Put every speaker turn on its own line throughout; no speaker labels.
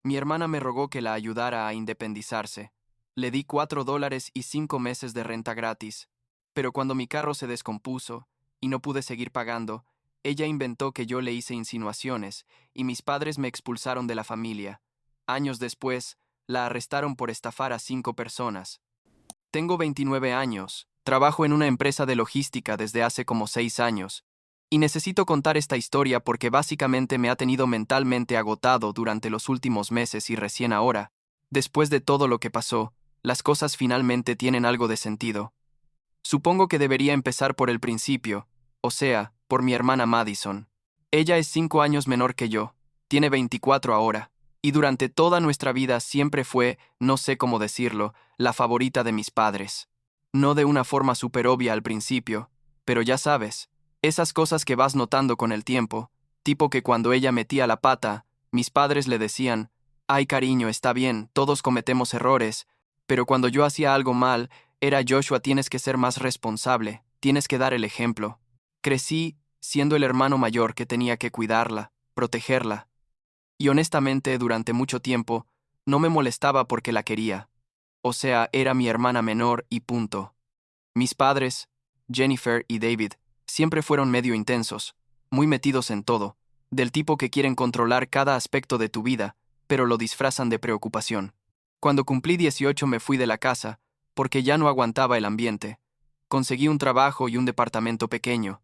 Mi hermana me rogó que la ayudara a independizarse. Le di $4 y 5 meses de renta gratis. Pero cuando mi carro se descompuso y no pude seguir pagando, ella inventó que yo le hice insinuaciones y mis padres me expulsaron de la familia. Años después, la arrestaron por estafar a 5 personas. Tengo 29 años, trabajo en una empresa de logística desde hace como 6 años, y necesito contar esta historia porque básicamente me ha tenido mentalmente agotado durante los últimos meses y recién ahora, después de todo lo que pasó, las cosas finalmente tienen algo de sentido. Supongo que debería empezar por el principio, o sea, por mi hermana Madison. Ella es 5 años menor que yo, tiene 24 ahora, y durante toda nuestra vida siempre fue, no sé cómo decirlo, la favorita de mis padres. No de una forma súper obvia al principio, pero ya sabes, esas cosas que vas notando con el tiempo, tipo que cuando ella metía la pata, mis padres le decían, ay cariño, está bien, todos cometemos errores, pero cuando yo hacía algo mal, era Joshua, tienes que ser más responsable, tienes que dar el ejemplo. Crecí siendo el hermano mayor que tenía que cuidarla, protegerla. Y honestamente, durante mucho tiempo, no me molestaba porque la quería. O sea, era mi hermana menor y punto. Mis padres, Jennifer y David, siempre fueron medio intensos, muy metidos en todo, del tipo que quieren controlar cada aspecto de tu vida, pero lo disfrazan de preocupación. Cuando cumplí 18 me fui de la casa, porque ya no aguantaba el ambiente. Conseguí un trabajo y un departamento pequeño.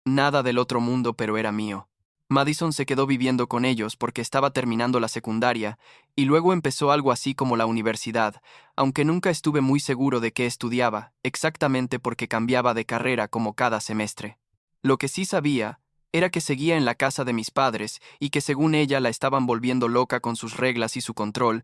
Nada del otro mundo, pero era mío. Madison se quedó viviendo con ellos porque estaba terminando la secundaria, y luego empezó algo así como la universidad, aunque nunca estuve muy seguro de qué estudiaba, exactamente porque cambiaba de carrera como cada semestre. Lo que sí sabía era que seguía en la casa de mis padres y que según ella la estaban volviendo loca con sus reglas y su control,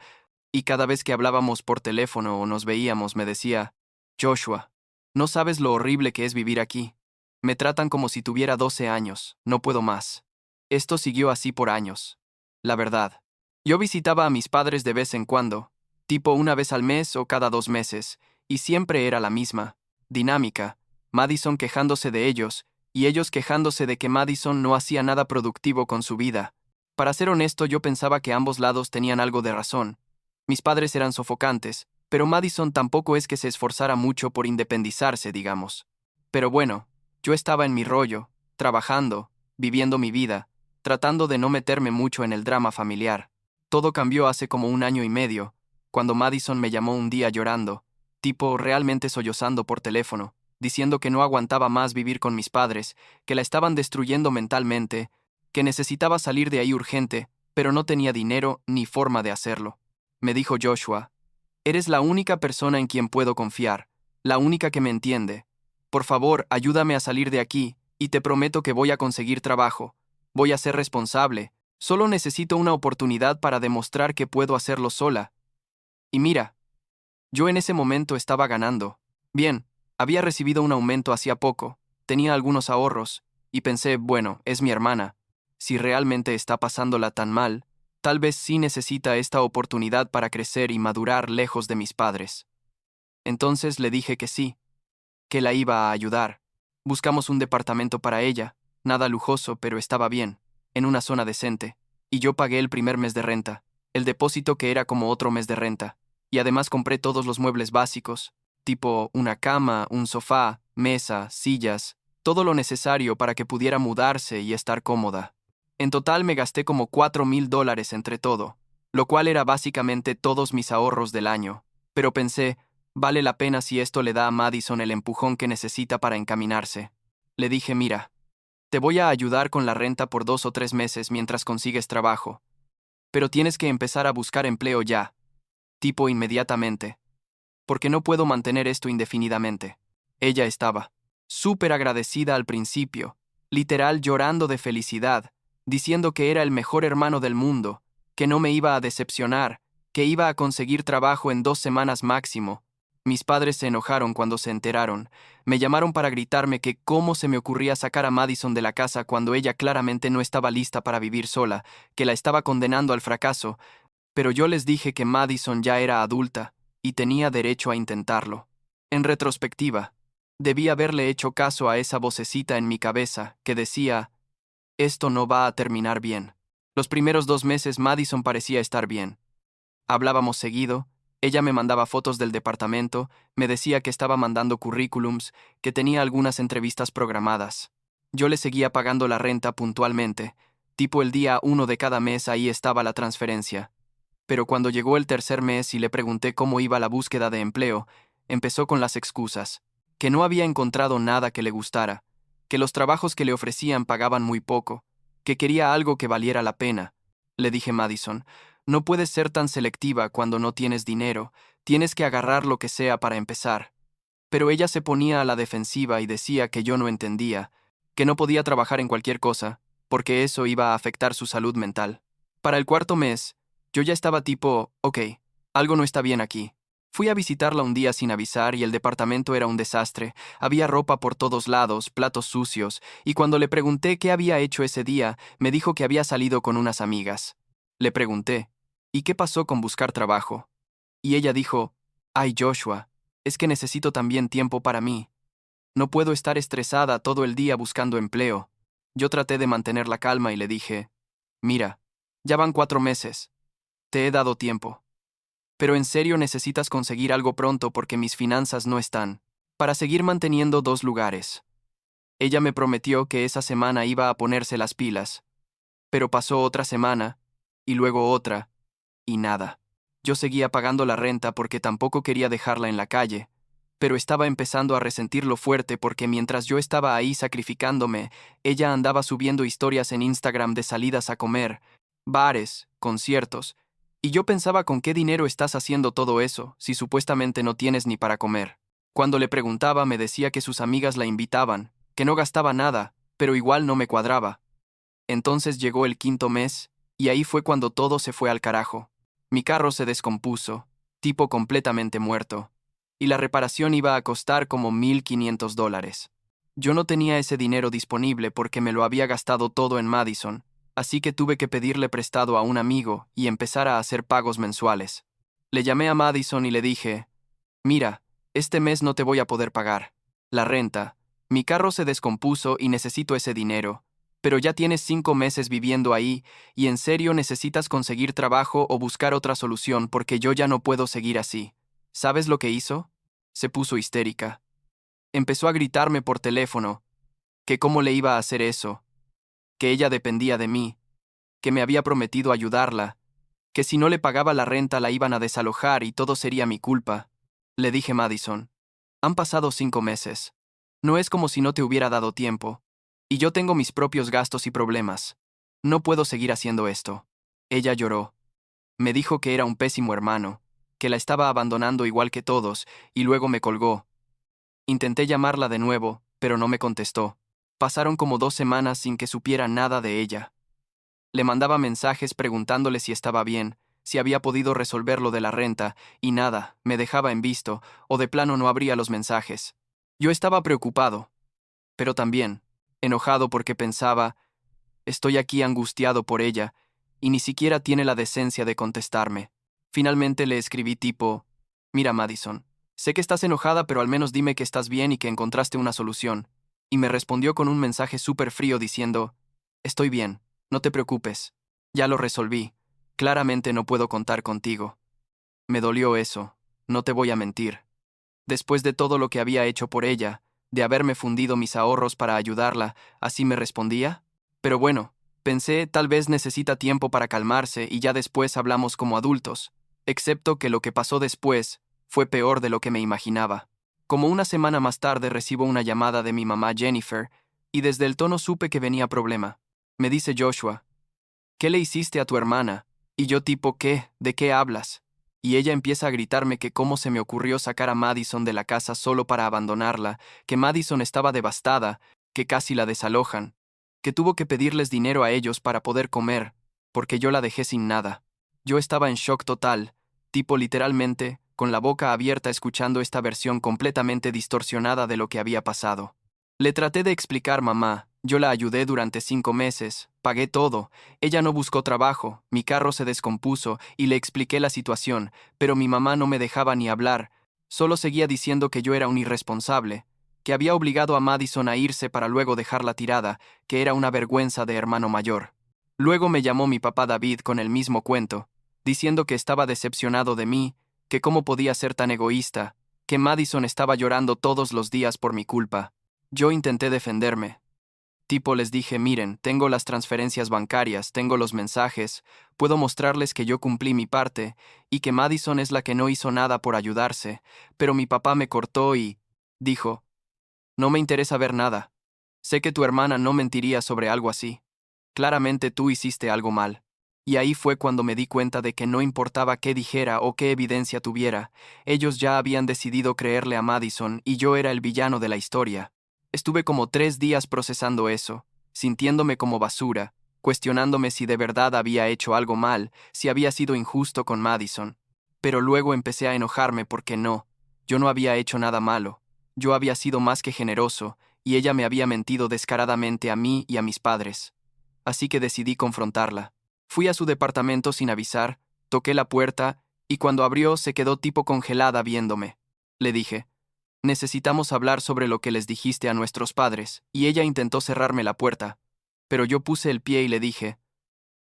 y cada vez que hablábamos por teléfono o nos veíamos me decía, Joshua, no sabes lo horrible que es vivir aquí. Me tratan como si tuviera 12 años, no puedo más. Esto siguió así por años. La verdad. Yo visitaba a mis padres de vez en cuando, tipo una vez al mes o cada 2 meses, y siempre era la misma dinámica, Madison quejándose de ellos, y ellos quejándose de que Madison no hacía nada productivo con su vida. Para ser honesto, yo pensaba que ambos lados tenían algo de razón. Mis padres eran sofocantes, pero Madison tampoco es que se esforzara mucho por independizarse, digamos. Pero bueno, yo estaba en mi rollo, trabajando, viviendo mi vida, tratando de no meterme mucho en el drama familiar. Todo cambió hace como 1 año y medio, cuando Madison me llamó un día llorando, tipo realmente sollozando por teléfono, diciendo que no aguantaba más vivir con mis padres, que la estaban destruyendo mentalmente, que necesitaba salir de ahí urgente, pero no tenía dinero ni forma de hacerlo. Me dijo Joshua, eres la única persona en quien puedo confiar, la única que me entiende. Por favor, ayúdame a salir de aquí, y te prometo que voy a conseguir trabajo. Voy a ser responsable. Solo necesito una oportunidad para demostrar que puedo hacerlo sola. Y mira, yo en ese momento estaba ganando. Bien, había recibido un aumento hacía poco, tenía algunos ahorros, y pensé, bueno, es mi hermana. Si realmente está pasándola tan mal, tal vez sí necesita esta oportunidad para crecer y madurar lejos de mis padres. Entonces le dije que sí, que la iba a ayudar. Buscamos un departamento para ella, nada lujoso, pero estaba bien, en una zona decente, y yo pagué el primer mes de renta, el depósito que era como otro mes de renta, y además compré todos los muebles básicos, tipo una cama, un sofá, mesa, sillas, todo lo necesario para que pudiera mudarse y estar cómoda. En total me gasté como $4,000 entre todo, lo cual era básicamente todos mis ahorros del año, pero pensé, vale la pena si esto le da a Madison el empujón que necesita para encaminarse. Le dije, mira, te voy a ayudar con la renta por 2 o 3 meses mientras consigues trabajo, pero tienes que empezar a buscar empleo ya, tipo inmediatamente, porque no puedo mantener esto indefinidamente. Ella estaba súper agradecida al principio, literal llorando de felicidad, diciendo que era el mejor hermano del mundo, que no me iba a decepcionar, que iba a conseguir trabajo en 2 semanas máximo. Mis padres se enojaron cuando se enteraron. Me llamaron para gritarme que cómo se me ocurría sacar a Madison de la casa cuando ella claramente no estaba lista para vivir sola, que la estaba condenando al fracaso, pero yo les dije que Madison ya era adulta y tenía derecho a intentarlo. En retrospectiva, debí haberle hecho caso a esa vocecita en mi cabeza que decía, esto no va a terminar bien. Los primeros 2 meses Madison parecía estar bien. Hablábamos seguido, ella me mandaba fotos del departamento, me decía que estaba mandando currículums, que tenía algunas entrevistas programadas. Yo le seguía pagando la renta puntualmente, tipo el día 1 de cada mes ahí estaba la transferencia. Pero cuando llegó el tercer mes y le pregunté cómo iba la búsqueda de empleo, empezó con las excusas, que no había encontrado nada que le gustara, que los trabajos que le ofrecían pagaban muy poco, que quería algo que valiera la pena. Le dije Madison, no puedes ser tan selectiva cuando no tienes dinero, tienes que agarrar lo que sea para empezar. Pero ella se ponía a la defensiva y decía que yo no entendía, que no podía trabajar en cualquier cosa, porque eso iba a afectar su salud mental. Para el cuarto mes, yo ya estaba tipo, ok, algo no está bien aquí. Fui a visitarla un día sin avisar y el departamento era un desastre, había ropa por todos lados, platos sucios, y cuando le pregunté qué había hecho ese día, me dijo que había salido con unas amigas. Le pregunté, ¿y qué pasó con buscar trabajo? Y ella dijo, ay Joshua, es que necesito también tiempo para mí. No puedo estar estresada todo el día buscando empleo. Yo traté de mantener la calma y le dije, mira, ya van 4 meses. Te he dado tiempo. Pero en serio necesitas conseguir algo pronto porque mis finanzas no están para seguir manteniendo 2 lugares. Ella me prometió que esa semana iba a ponerse las pilas, pero pasó otra semana, y luego otra, y nada. Yo seguía pagando la renta porque tampoco quería dejarla en la calle, pero estaba empezando a resentirlo fuerte porque mientras yo estaba ahí sacrificándome, ella andaba subiendo historias en Instagram de salidas a comer, bares, conciertos, y yo pensaba con qué dinero estás haciendo todo eso, si supuestamente no tienes ni para comer. Cuando le preguntaba me decía que sus amigas la invitaban, que no gastaba nada, pero igual no me cuadraba. Entonces llegó el quinto mes, y ahí fue cuando todo se fue al carajo. Mi carro se descompuso, tipo completamente muerto, y la reparación iba a costar como $1,500. Yo no tenía ese dinero disponible porque me lo había gastado todo en Madison, así que tuve que pedirle prestado a un amigo y empezar a hacer pagos mensuales. Le llamé a Madison y le dije, mira, este mes no te voy a poder pagar la renta, mi carro se descompuso y necesito ese dinero, pero ya tienes 5 meses viviendo ahí y en serio necesitas conseguir trabajo o buscar otra solución porque yo ya no puedo seguir así. ¿Sabes lo que hizo? Se puso histérica. Empezó a gritarme por teléfono, que cómo le iba a hacer eso, que ella dependía de mí, que me había prometido ayudarla, que si no le pagaba la renta la iban a desalojar y todo sería mi culpa. Le dije Madison, han pasado 5 meses. No es como si no te hubiera dado tiempo. Y yo tengo mis propios gastos y problemas. No puedo seguir haciendo esto. Ella lloró. Me dijo que era un pésimo hermano, que la estaba abandonando igual que todos, y luego me colgó. Intenté llamarla de nuevo, pero no me contestó. Pasaron como 2 semanas sin que supiera nada de ella. Le mandaba mensajes preguntándole si estaba bien, si había podido resolver lo de la renta, y nada, me dejaba en visto, o de plano no abría los mensajes. Yo estaba preocupado, pero también enojado porque pensaba, estoy aquí angustiado por ella, y ni siquiera tiene la decencia de contestarme. Finalmente le escribí tipo, mira Madison, sé que estás enojada pero al menos dime que estás bien y que encontraste una solución. Y me respondió con un mensaje súper frío diciendo, estoy bien, no te preocupes, ya lo resolví, claramente no puedo contar contigo. Me dolió eso, no te voy a mentir. Después de todo lo que había hecho por ella, de haberme fundido mis ahorros para ayudarla, ¿así me respondía? Pero bueno, pensé, tal vez necesita tiempo para calmarse y ya después hablamos como adultos, excepto que lo que pasó después fue peor de lo que me imaginaba. Como una semana más tarde recibo una llamada de mi mamá Jennifer, y desde el tono supe que venía problema. Me dice Joshua, ¿qué le hiciste a tu hermana? Y yo tipo, ¿qué? ¿De qué hablas? Y ella empieza a gritarme que cómo se me ocurrió sacar a Madison de la casa solo para abandonarla, que Madison estaba devastada, que casi la desalojan, que tuvo que pedirles dinero a ellos para poder comer, porque yo la dejé sin nada. Yo estaba en shock total, tipo literalmente, con la boca abierta escuchando esta versión completamente distorsionada de lo que había pasado. Le traté de explicar, mamá, yo la ayudé durante 5 meses, pagué todo, ella no buscó trabajo, mi carro se descompuso y le expliqué la situación, pero mi mamá no me dejaba ni hablar, solo seguía diciendo que yo era un irresponsable, que había obligado a Madison a irse para luego dejarla tirada, que era una vergüenza de hermano mayor. Luego me llamó mi papá David con el mismo cuento, diciendo que estaba decepcionado de mí, que cómo podía ser tan egoísta, que Madison estaba llorando todos los días por mi culpa. Yo intenté defenderme. Tipo les dije, miren, tengo las transferencias bancarias, tengo los mensajes, puedo mostrarles que yo cumplí mi parte, y que Madison es la que no hizo nada por ayudarse, pero mi papá me cortó y dijo, no me interesa ver nada. Sé que tu hermana no mentiría sobre algo así. Claramente tú hiciste algo mal. Y ahí fue cuando me di cuenta de que no importaba qué dijera o qué evidencia tuviera, ellos ya habían decidido creerle a Madison y yo era el villano de la historia. Estuve como 3 días procesando eso, sintiéndome como basura, cuestionándome si de verdad había hecho algo mal, si había sido injusto con Madison. Pero luego empecé a enojarme porque no, yo no había hecho nada malo, yo había sido más que generoso, y ella me había mentido descaradamente a mí y a mis padres. Así que decidí confrontarla. Fui a su departamento sin avisar, toqué la puerta, y cuando abrió se quedó tipo congelada viéndome. Le dije, necesitamos hablar sobre lo que les dijiste a nuestros padres, y ella intentó cerrarme la puerta. Pero yo puse el pie y le dije,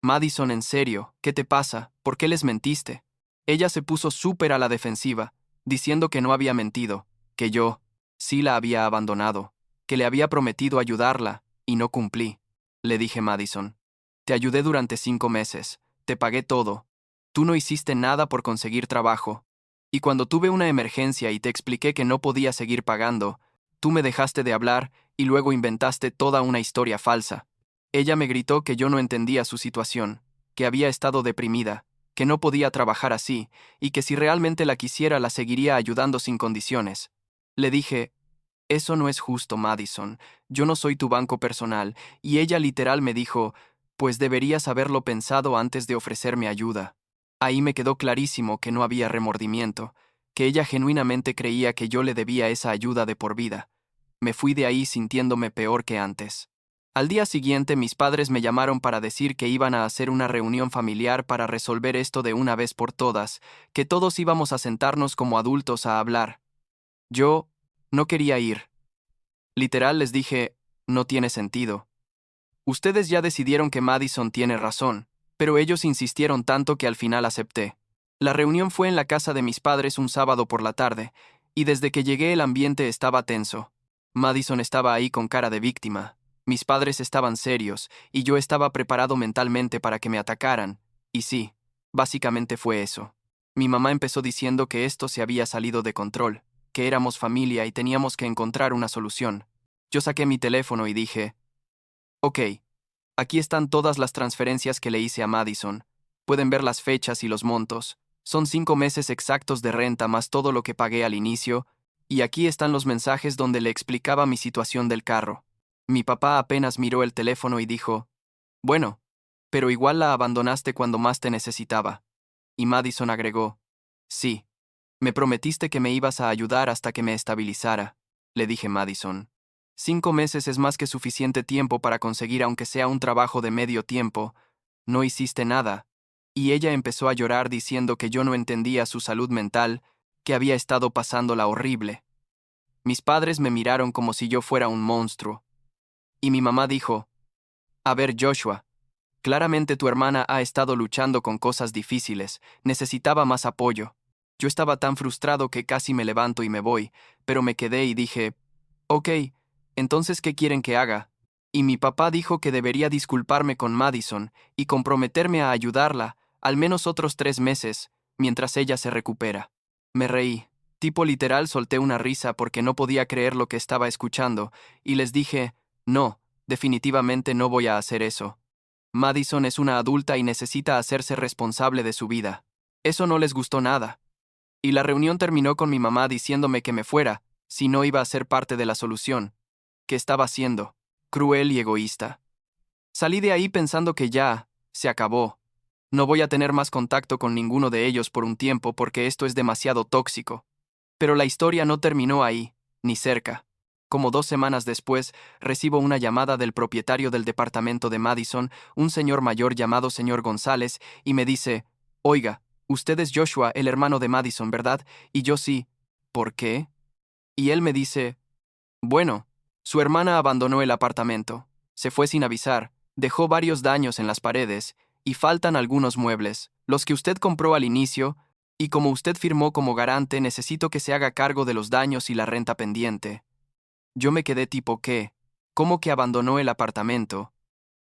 Madison, en serio, ¿qué te pasa? ¿Por qué les mentiste? Ella se puso súper a la defensiva, diciendo que no había mentido, que yo, sí la había abandonado, que le había prometido ayudarla, y no cumplí. Le dije, Madison, te ayudé durante 5 meses, te pagué todo. Tú no hiciste nada por conseguir trabajo. Y cuando tuve una emergencia y te expliqué que no podía seguir pagando, tú me dejaste de hablar y luego inventaste toda una historia falsa. Ella me gritó que yo no entendía su situación, que había estado deprimida, que no podía trabajar así, y que si realmente la quisiera la seguiría ayudando sin condiciones. Le dije, eso no es justo, Madison, yo no soy tu banco personal, y ella literal me dijo, pues deberías haberlo pensado antes de ofrecerme ayuda. Ahí me quedó clarísimo que no había remordimiento, que ella genuinamente creía que yo le debía esa ayuda de por vida. Me fui de ahí sintiéndome peor que antes. Al día siguiente mis padres me llamaron para decir que iban a hacer una reunión familiar para resolver esto de una vez por todas, que todos íbamos a sentarnos como adultos a hablar. Yo no quería ir. Literal les dije, no tiene sentido. Ustedes ya decidieron que Madison tiene razón, pero ellos insistieron tanto que al final acepté. La reunión fue en la casa de mis padres un sábado por la tarde, y desde que llegué el ambiente estaba tenso. Madison estaba ahí con cara de víctima. Mis padres estaban serios, y yo estaba preparado mentalmente para que me atacaran. Y sí, básicamente fue eso. Mi mamá empezó diciendo que esto se había salido de control, que éramos familia y teníamos que encontrar una solución. Yo saqué mi teléfono y dije, ok, aquí están todas las transferencias que le hice a Madison. Pueden ver las fechas y los montos. Son 5 meses exactos de renta más todo lo que pagué al inicio, y aquí están los mensajes donde le explicaba mi situación del carro. Mi papá apenas miró el teléfono y dijo, bueno, pero igual la abandonaste cuando más te necesitaba. Y Madison agregó, sí, me prometiste que me ibas a ayudar hasta que me estabilizara, le dije Madison. 5 meses es más que suficiente tiempo para conseguir aunque sea un trabajo de medio tiempo. No hiciste nada. Y ella empezó a llorar diciendo que yo no entendía su salud mental, que había estado pasándola horrible. Mis padres me miraron como si yo fuera un monstruo. Y mi mamá dijo, a ver, Joshua, claramente tu hermana ha estado luchando con cosas difíciles, necesitaba más apoyo. Yo estaba tan frustrado que casi me levanto y me voy, pero me quedé y dije, ok, entonces, ¿qué quieren que haga? Y mi papá dijo que debería disculparme con Madison y comprometerme a ayudarla, al menos otros 3 meses, mientras ella se recupera. Me reí. Tipo literal solté una risa porque no podía creer lo que estaba escuchando, y les dije, no, definitivamente no voy a hacer eso. Madison es una adulta y necesita hacerse responsable de su vida. Eso no les gustó nada. Y la reunión terminó con mi mamá diciéndome que me fuera, si no iba a ser parte de la solución, que estaba siendo cruel y egoísta. Salí de ahí pensando que ya, se acabó. No voy a tener más contacto con ninguno de ellos por un tiempo porque esto es demasiado tóxico. Pero la historia no terminó ahí, ni cerca. Como 2 semanas después, recibo una llamada del propietario del departamento de Madison, un señor mayor llamado señor González, y me dice, oiga, usted es Joshua, el hermano de Madison, ¿verdad? Y yo sí. ¿Por qué? Y él me dice, bueno, su hermana abandonó el apartamento, se fue sin avisar, dejó varios daños en las paredes, y faltan algunos muebles, los que usted compró al inicio, y como usted firmó como garante, necesito que se haga cargo de los daños y la renta pendiente. Yo me quedé tipo ¿qué? ¿Cómo que abandonó el apartamento?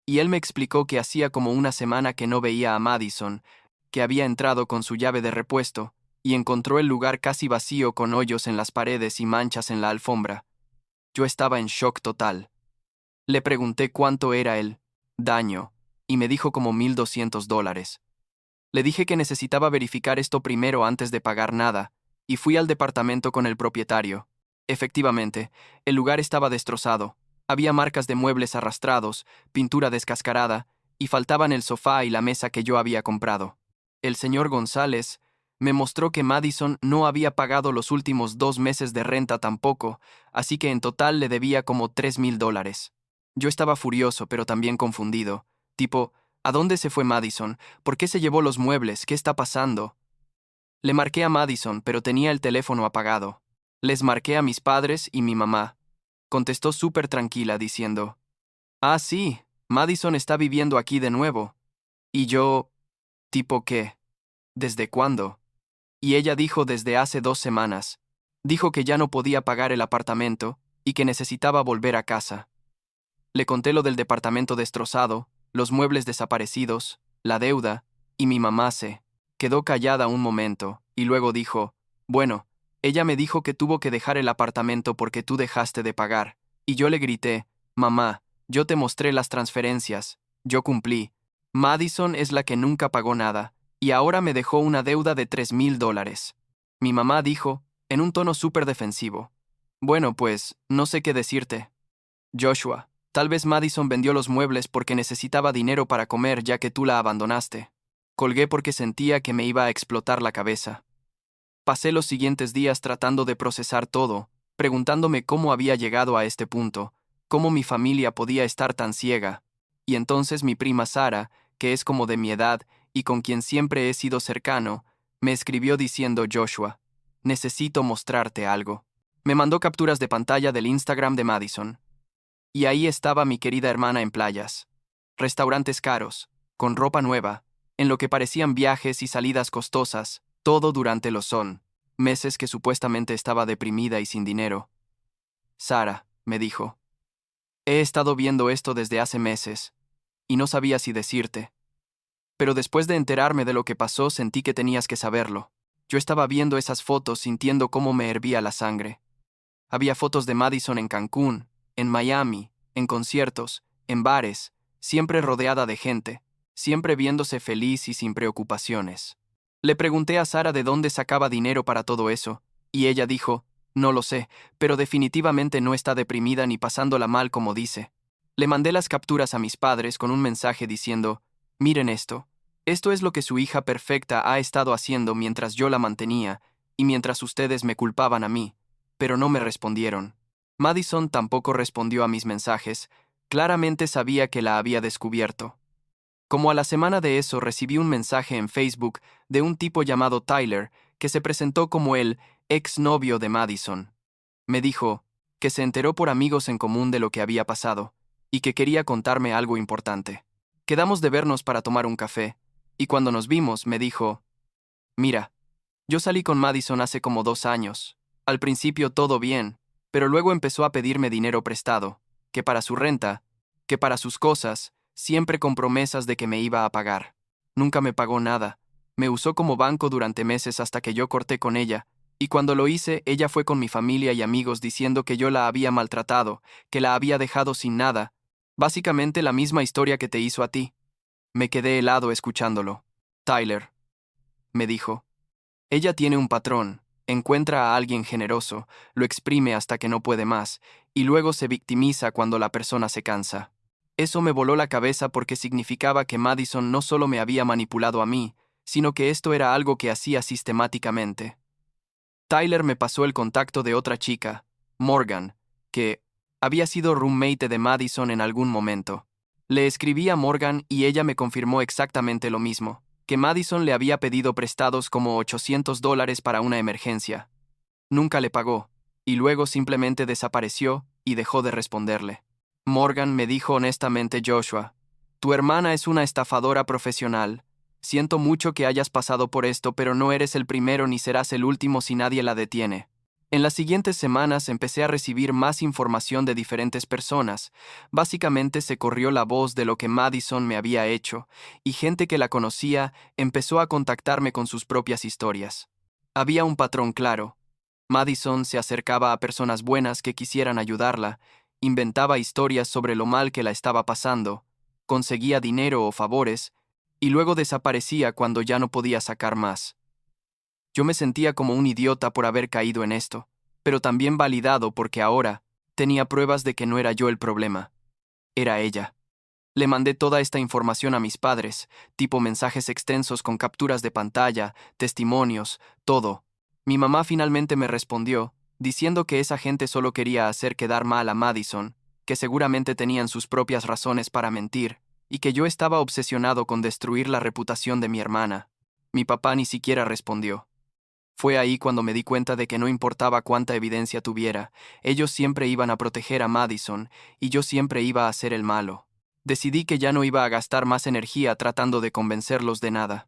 Y él me explicó que hacía como una semana que no veía a Madison, que había entrado con su llave de repuesto, y encontró el lugar casi vacío con hoyos en las paredes y manchas en la alfombra. Yo estaba en shock total. Le pregunté cuánto era el daño, y me dijo como $1,200. Le dije que necesitaba verificar esto primero antes de pagar nada, y fui al departamento con el propietario. Efectivamente, el lugar estaba destrozado. Había marcas de muebles arrastrados, pintura descascarada, y faltaban el sofá y la mesa que yo había comprado. El señor González me mostró que Madison no había pagado los últimos 2 meses de renta tampoco, así que en total le debía como $3,000. Yo estaba furioso, pero también confundido. Tipo, ¿a dónde se fue Madison? ¿Por qué se llevó los muebles? ¿Qué está pasando? Le marqué a Madison, pero tenía el teléfono apagado. Les marqué a mis padres y mi mamá. Contestó súper tranquila, diciendo, «Ah, sí, Madison está viviendo aquí de nuevo». Y yo, ¿tipo qué? ¿Desde cuándo? Y ella dijo desde hace 2 semanas. Dijo que ya no podía pagar el apartamento y que necesitaba volver a casa. Le conté lo del departamento destrozado, los muebles desaparecidos, la deuda, y mi mamá se quedó callada un momento, y luego dijo, «Bueno, ella me dijo que tuvo que dejar el apartamento porque tú dejaste de pagar». Y yo le grité, «Mamá, yo te mostré las transferencias, yo cumplí. Madison es la que nunca pagó nada, y ahora me dejó una deuda de $3,000». Mi mamá dijo, en un tono súper defensivo, «Bueno, pues, no sé qué decirte. Joshua, tal vez Madison vendió los muebles porque necesitaba dinero para comer ya que tú la abandonaste». Colgué porque sentía que me iba a explotar la cabeza. Pasé los siguientes días tratando de procesar todo, preguntándome cómo había llegado a este punto, cómo mi familia podía estar tan ciega. Y entonces mi prima Sara, que es como de mi edad y con quien siempre he sido cercano, me escribió diciendo, «Joshua, necesito mostrarte algo». Me mandó capturas de pantalla del Instagram de Madison. Y ahí estaba mi querida hermana en playas. Restaurantes caros, con ropa nueva, en lo que parecían viajes y salidas costosas, todo durante los meses que supuestamente estaba deprimida y sin dinero. «Sara», me dijo, «he estado viendo esto desde hace meses, y no sabía si decirte. Pero después de enterarme de lo que pasó, sentí que tenías que saberlo. Yo estaba viendo esas fotos sintiendo cómo me hervía la sangre. Había fotos de Madison en Cancún, en Miami, en conciertos, en bares, siempre rodeada de gente, siempre viéndose feliz y sin preocupaciones. Le pregunté a Sara de dónde sacaba dinero para todo eso, y ella dijo, «No lo sé, pero definitivamente no está deprimida ni pasándola mal como dice». Le mandé las capturas a mis padres con un mensaje diciendo, «Miren esto. Esto es lo que su hija perfecta ha estado haciendo mientras yo la mantenía y mientras ustedes me culpaban a mí». Pero no me respondieron. Madison tampoco respondió a mis mensajes. Claramente sabía que la había descubierto. Como a la semana de eso recibí un mensaje en Facebook de un tipo llamado Tyler, que se presentó como el exnovio de Madison. Me dijo que se enteró por amigos en común de lo que había pasado, y que quería contarme algo importante. Quedamos de vernos para tomar un café, y cuando nos vimos me dijo, «Mira, yo salí con Madison hace como 2 años. Al principio todo bien, pero luego empezó a pedirme dinero prestado, que para su renta, que para sus cosas, siempre con promesas de que me iba a pagar. Nunca me pagó nada. Me usó como banco durante meses hasta que yo corté con ella, y cuando lo hice, ella fue con mi familia y amigos diciendo que yo la había maltratado, que la había dejado sin nada. Básicamente la misma historia que te hizo a ti». Me quedé helado escuchándolo. «Tyler», me dijo, «ella tiene un patrón. Encuentra a alguien generoso, lo exprime hasta que no puede más, y luego se victimiza cuando la persona se cansa». Eso me voló la cabeza porque significaba que Madison no solo me había manipulado a mí, sino que esto era algo que hacía sistemáticamente. Tyler me pasó el contacto de otra chica, Morgan, que había sido roommate de Madison en algún momento. Le escribí a Morgan y ella me confirmó exactamente lo mismo, que Madison le había pedido prestados como $800 para una emergencia. Nunca le pagó, y luego simplemente desapareció y dejó de responderle. Morgan me dijo honestamente, «Joshua, Tu hermana es una estafadora profesional. Siento mucho que hayas pasado por esto, pero no eres el primero ni serás el último si nadie la detiene. En las siguientes semanas empecé a recibir más información de diferentes personas. Básicamente se corrió la voz de lo que Madison me había hecho, y gente que la conocía empezó a contactarme con sus propias historias. Había un patrón claro. Madison se acercaba a personas buenas que quisieran ayudarla, inventaba historias sobre lo mal que la estaba pasando, conseguía dinero o favores, y luego desaparecía cuando ya no podía sacar más. Yo me sentía como un idiota por haber caído en esto, pero también validado porque ahora tenía pruebas de que no era yo el problema, era ella. Le mandé toda esta información a mis padres, tipo mensajes extensos con capturas de pantalla, testimonios, todo. Mi mamá finalmente me respondió, diciendo que esa gente solo quería hacer quedar mal a Madison, que seguramente tenían sus propias razones para mentir, y que yo estaba obsesionado con destruir la reputación de mi hermana. Mi papá ni siquiera respondió. Fue ahí cuando me di cuenta de que no importaba cuánta evidencia tuviera, ellos siempre iban a proteger a Madison, y yo siempre iba a ser el malo. Decidí que ya no iba a gastar más energía tratando de convencerlos de nada.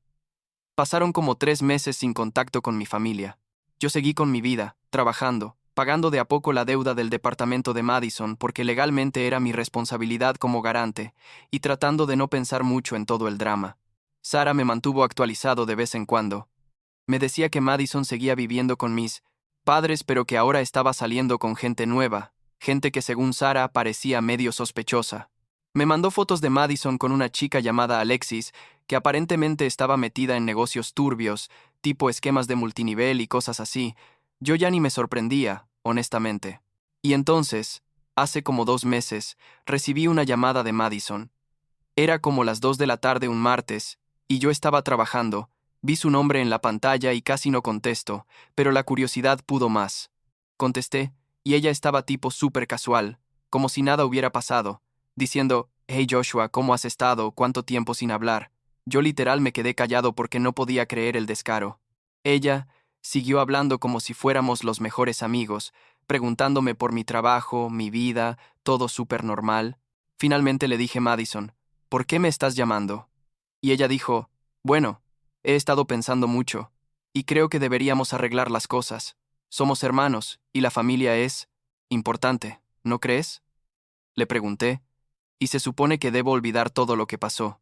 Pasaron como 3 meses sin contacto con mi familia. Yo seguí con mi vida, trabajando, pagando de a poco la deuda del departamento de Madison porque legalmente era mi responsabilidad como garante, y tratando de no pensar mucho en todo el drama. Sara me mantuvo actualizado de vez en cuando. Me decía que Madison seguía viviendo con mis padres, pero que ahora estaba saliendo con gente nueva, gente que según Sara parecía medio sospechosa. Me mandó fotos de Madison con una chica llamada Alexis, que aparentemente estaba metida en negocios turbios, tipo esquemas de multinivel y cosas así. Yo ya ni me sorprendía, honestamente. Y entonces, hace como 2 meses, recibí una llamada de Madison. Era como las 2 de la tarde un martes, y yo estaba trabajando. Vi su nombre en la pantalla y casi no contesto, pero la curiosidad pudo más. Contesté, y ella estaba tipo súper casual, como si nada hubiera pasado, diciendo, «Hey Joshua, ¿cómo has estado? ¿Cuánto tiempo sin hablar?» Yo literal me quedé callado porque no podía creer el descaro. Ella siguió hablando como si fuéramos los mejores amigos, preguntándome por mi trabajo, mi vida, todo súper normal. Finalmente le dije, Madison, ¿por qué me estás llamando? Y ella dijo, bueno, he estado pensando mucho, y creo que deberíamos arreglar las cosas. Somos hermanos, y la familia es importante, ¿no crees? Le pregunté, y se supone que debo olvidar todo lo que pasó.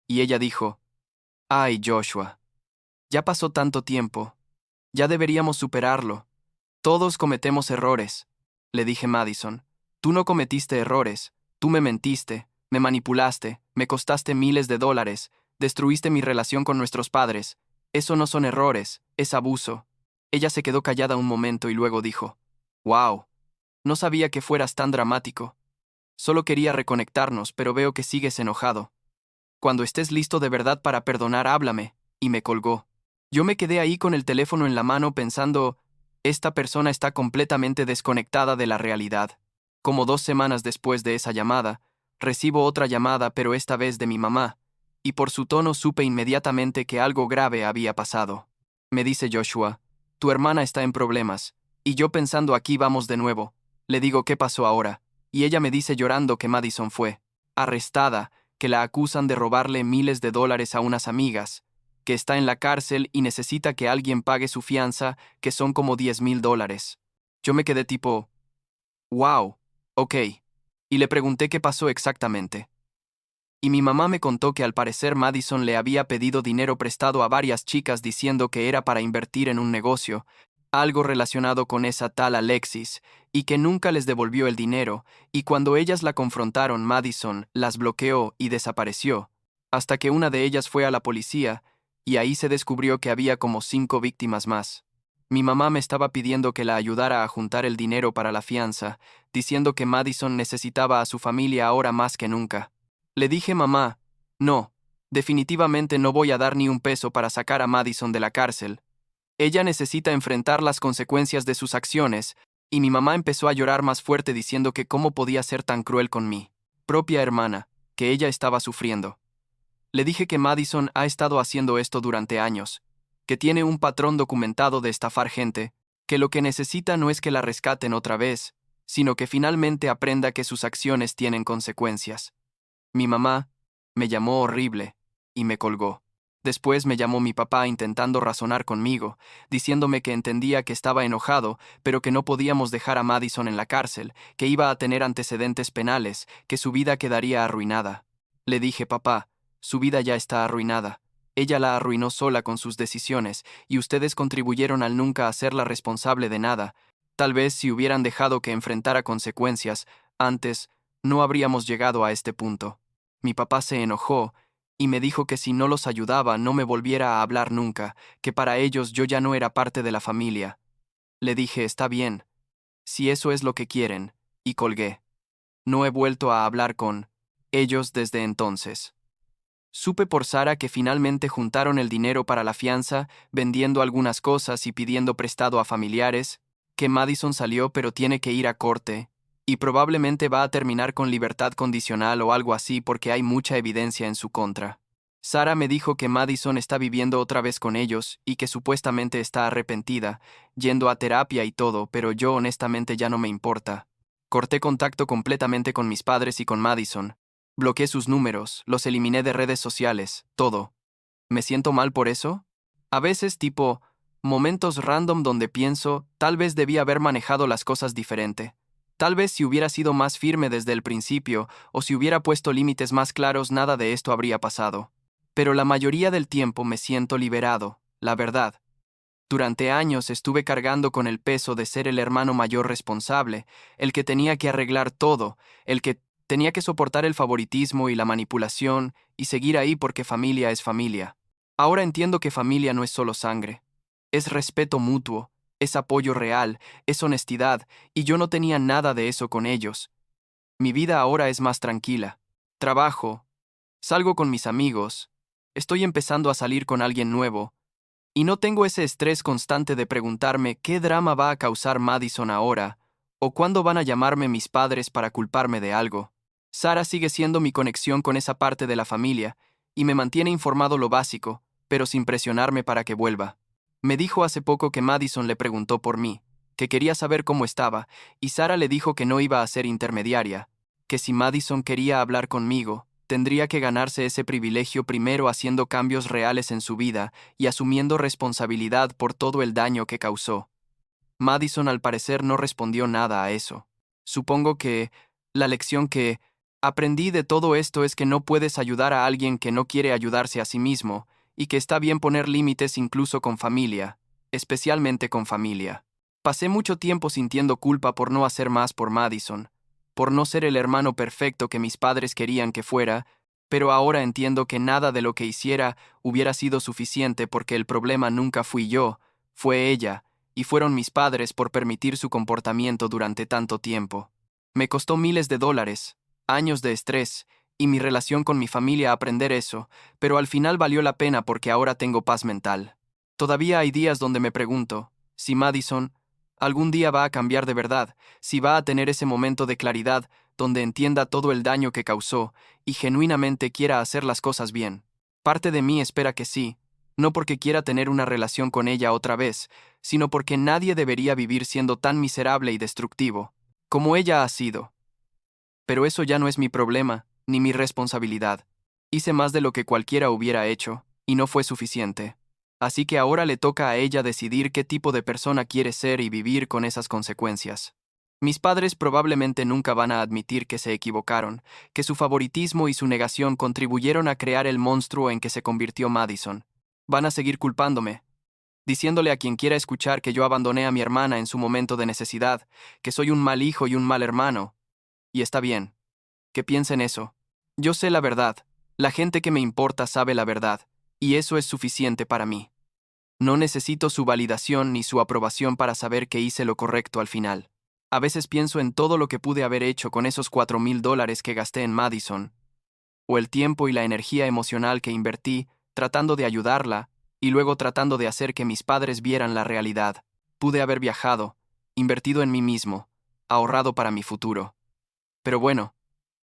Y ella dijo, ay, Joshua, ya pasó tanto tiempo, ya deberíamos superarlo. Todos cometemos errores. Le dije, Madison, tú no cometiste errores, tú me mentiste, me manipulaste, me costaste miles de dólares, destruiste mi relación con nuestros padres. Eso no son errores, es abuso. Ella se quedó callada un momento y luego dijo, wow, no sabía que fueras tan dramático. Solo quería reconectarnos, pero veo que sigues enojado. Cuando estés listo de verdad para perdonar, háblame, y me colgó. Yo me quedé ahí con el teléfono en la mano pensando, esta persona está completamente desconectada de la realidad. Como 2 semanas después de esa llamada, recibo otra llamada, pero esta vez de mi mamá, y por su tono supe inmediatamente que algo grave había pasado. Me dice Joshua, tu hermana está en problemas, y yo pensando aquí vamos de nuevo. Le digo qué pasó ahora, y ella me dice llorando que Madison fue arrestada, que la acusan de robarle miles de dólares a unas amigas, que está en la cárcel y necesita que alguien pague su fianza, que son como $10,000. Yo me quedé tipo, wow, ok, y le pregunté qué pasó exactamente. Y mi mamá me contó que al parecer Madison le había pedido dinero prestado a varias chicas diciendo que era para invertir en un negocio, algo relacionado con esa tal Alexis, y que nunca les devolvió el dinero, y cuando ellas la confrontaron, Madison las bloqueó y desapareció, hasta que una de ellas fue a la policía, y ahí se descubrió que había como 5 víctimas más. Mi mamá me estaba pidiendo que la ayudara a juntar el dinero para la fianza, diciendo que Madison necesitaba a su familia ahora más que nunca. Le dije, mamá, no, definitivamente no voy a dar ni un peso para sacar a Madison de la cárcel. Ella necesita enfrentar las consecuencias de sus acciones, y mi mamá empezó a llorar más fuerte diciendo que cómo podía ser tan cruel con mi propia hermana, que ella estaba sufriendo. Le dije que Madison ha estado haciendo esto durante años, que tiene un patrón documentado de estafar gente, que lo que necesita no es que la rescaten otra vez, sino que finalmente aprenda que sus acciones tienen consecuencias. Mi mamá Me llamó horrible y me colgó. Después me llamó mi papá intentando razonar conmigo, diciéndome que entendía que estaba enojado, pero que no podíamos dejar a Madison en la cárcel, que iba a tener antecedentes penales, que su vida quedaría arruinada. Le dije, papá, su vida ya está arruinada. Ella la arruinó sola con sus decisiones, y ustedes contribuyeron al nunca hacerla responsable de nada. Tal vez si hubieran dejado que enfrentara consecuencias, antes, no habríamos llegado a este punto. Mi papá se enojó, y me dijo que si no los ayudaba no me volviera a hablar nunca, que para ellos yo ya no era parte de la familia. Le dije, está bien, si eso es lo que quieren, y colgué. No he vuelto a hablar con ellos desde entonces. Supe por Sara que finalmente juntaron el dinero para la fianza, vendiendo algunas cosas y pidiendo prestado a familiares, que Madison salió pero tiene que ir a corte, y probablemente va a terminar con libertad condicional o algo así porque hay mucha evidencia en su contra. Sara me dijo que Madison está viviendo otra vez con ellos y que supuestamente está arrepentida, yendo a terapia y todo, pero yo honestamente ya no me importa. Corté contacto completamente con mis padres y con Madison. Bloqueé sus números, los eliminé de redes sociales, todo. ¿Me siento mal por eso? A veces tipo, momentos random donde pienso, tal vez debí haber manejado las cosas diferente. Tal vez si hubiera sido más firme desde el principio, o si hubiera puesto límites más claros, nada de esto habría pasado. Pero la mayoría del tiempo me siento liberado, la verdad. Durante años estuve cargando con el peso de ser el hermano mayor responsable, el que tenía que arreglar todo, el que tenía que soportar el favoritismo y la manipulación y seguir ahí porque familia es familia. Ahora entiendo que familia no es solo sangre. Es respeto mutuo, es apoyo real, es honestidad, y yo no tenía nada de eso con ellos. Mi vida ahora es más tranquila. Trabajo, salgo con mis amigos, estoy empezando a salir con alguien nuevo, y no tengo ese estrés constante de preguntarme qué drama va a causar Madison ahora, o cuándo van a llamarme mis padres para culparme de algo. Sara sigue siendo mi conexión con esa parte de la familia, y me mantiene informado lo básico, pero sin presionarme para que vuelva. Me dijo hace poco que Madison le preguntó por mí, que quería saber cómo estaba, y Sara le dijo que no iba a ser intermediaria, que si Madison quería hablar conmigo, tendría que ganarse ese privilegio primero haciendo cambios reales en su vida y asumiendo responsabilidad por todo el daño que causó. Madison al parecer no respondió nada a eso. Supongo que la lección que aprendí de todo esto es que no puedes ayudar a alguien que no quiere ayudarse a sí mismo, y que está bien poner límites incluso con familia, especialmente con familia. Pasé mucho tiempo sintiendo culpa por no hacer más por Madison, por no ser el hermano perfecto que mis padres querían que fuera, pero ahora entiendo que nada de lo que hiciera hubiera sido suficiente porque el problema nunca fui yo, fue ella, y fueron mis padres por permitir su comportamiento durante tanto tiempo. Me costó miles de dólares, años de estrés, y mi relación con mi familia aprender eso, pero al final valió la pena porque ahora tengo paz mental. Todavía hay días donde me pregunto, si Madison algún día va a cambiar de verdad, si va a tener ese momento de claridad donde entienda todo el daño que causó y genuinamente quiera hacer las cosas bien. Parte de mí espera que sí, no porque quiera tener una relación con ella otra vez, sino porque nadie debería vivir siendo tan miserable y destructivo, como ella ha sido. Pero eso ya no es mi problema, ni mi responsabilidad. Hice más de lo que cualquiera hubiera hecho, y no fue suficiente. Así que ahora le toca a ella decidir qué tipo de persona quiere ser y vivir con esas consecuencias. Mis padres probablemente nunca van a admitir que se equivocaron, que su favoritismo y su negación contribuyeron a crear el monstruo en que se convirtió Madison. Van a seguir culpándome, diciéndole a quien quiera escuchar que yo abandoné a mi hermana en su momento de necesidad, que soy un mal hijo y un mal hermano. Y está bien, que piensen eso. Yo sé la verdad, la gente que me importa sabe la verdad, y eso es suficiente para mí. No necesito su validación ni su aprobación para saber que hice lo correcto al final. A veces pienso en todo lo que pude haber hecho con esos $4,000 que gasté en Madison, o el tiempo y la energía emocional que invertí tratando de ayudarla y luego tratando de hacer que mis padres vieran la realidad. Pude haber viajado, invertido en mí mismo, ahorrado para mi futuro. Pero bueno,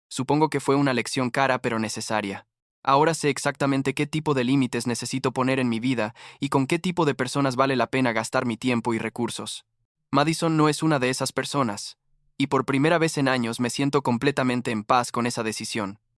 supongo que fue una lección cara pero necesaria. Ahora sé exactamente qué tipo de límites necesito poner en mi vida y con qué tipo de personas vale la pena gastar mi tiempo y recursos. Madison no es una de esas personas, y por primera vez en años me siento completamente en paz con esa decisión.